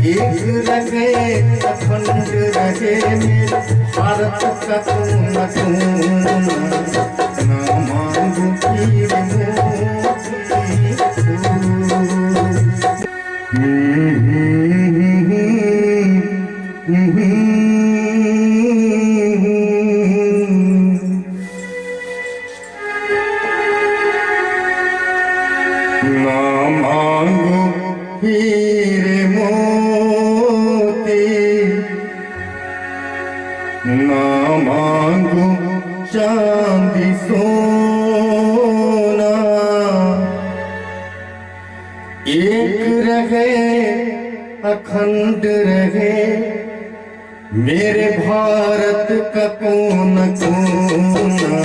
एक रहे अखंड रहे मेरे भारत का कोना कोना, ना मांगू पीर ना मांगू हीरे मोती, ना मांगू चांदी सोना, एक रहे अखंड रहे मेरे भारत का कोना कोना,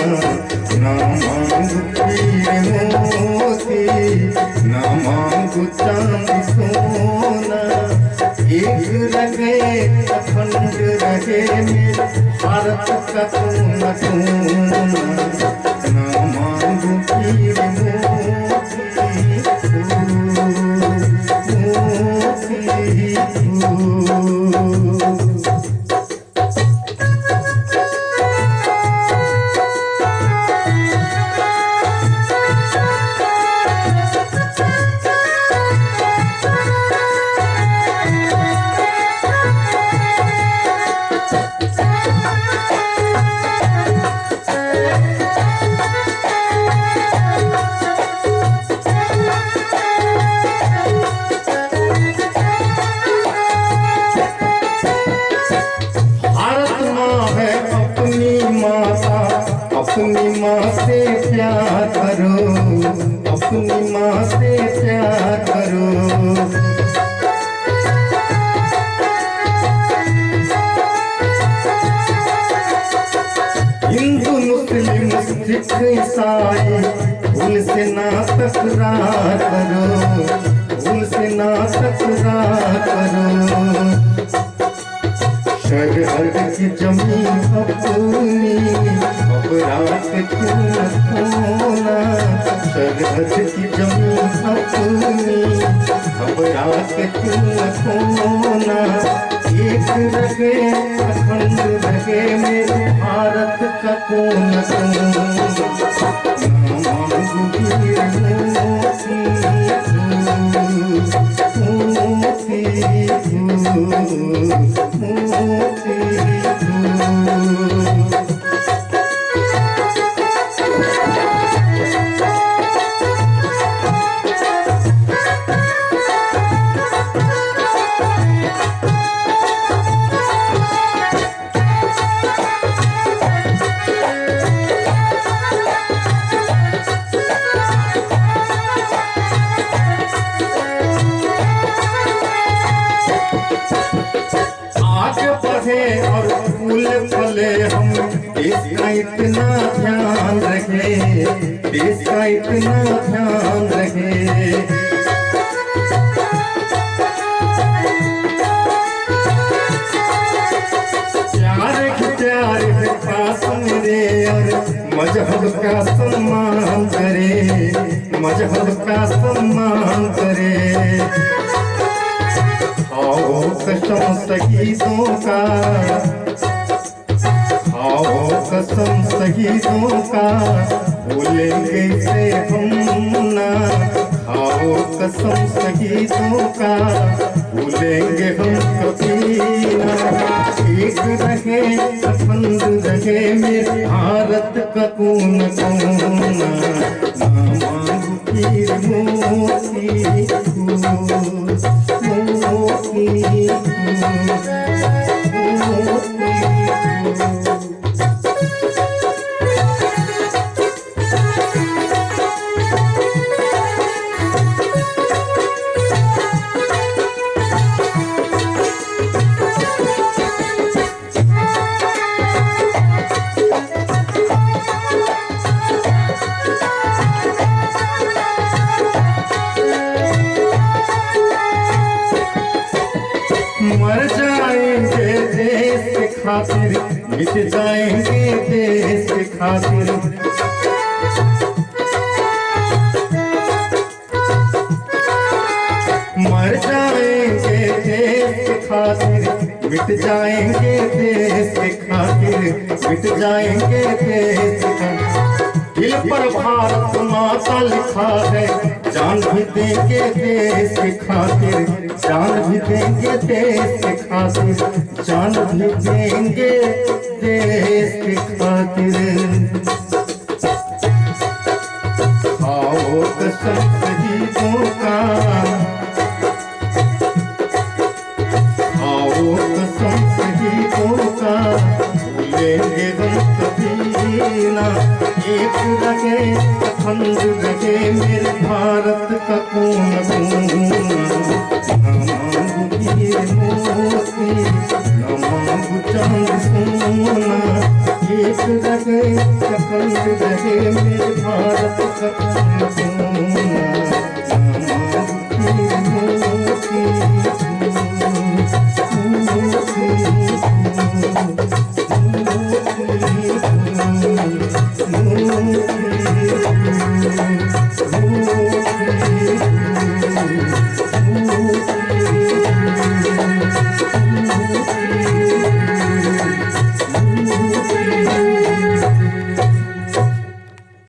ना मांगू हीरे मोती, ना मांगू चांदी सोना, एक रहे अखंड रहे मेरे भारत का कोना कोना, ना मांगू हीरे अपनी माँ से प्यार करो, अपनी माँ से प्यार करो। हिंदू मुस्लिम सिख ईसाई भूल से ना तकरार करो, भूल से ना तकरार करो। सरहद की जमीन अपनी घबराहट क्यों न खोना, सरहद की जमीन अपनी घबराहट क्यों न खोना, एक रहे अखंड रहे मेरे भारत का कोना कोना, ना मांगू हीरे मोती, और फूल फले हम देश का इतना ध्यान रखे, देश का इतना ध्यान रखे। प्यार है पास मेरे और मजहब का सम्मान करे, मजहब का सम्मान करे। खाओ कसम शहीदों का, खाओ कसम शहीदों का, भूलेंगे से हम ना, खाओ कसम शहीदों का, भूलेंगे हम कभी ना। एक रहे अखंड रहे मेरे भारत का कोना कोना, ना मांगू हीरे मोती, मर जाएंगे देश के खातिर, मिट जाएंगे देश के खातिर। मर जाएंगे देश मिट जाएंगे देश के खातिर, मिट जाएंगे देश का। दिल पर भारत माता लिखा है, जान भी देंगे देश के खातिर, जान भी देंगे देश के खातिर, जान भी देंगे देश के खातिर। खाओ कसम शहीदों का, खाओ कसम शहीदों का, भूलेंगे हम कभी ना। एक रहे खंड रहे मेरे भारत का कोना कोना, न मांगू हीरे मोती, न मांगू चांद सोना। एक रहे खंड रहे मेरे भारत का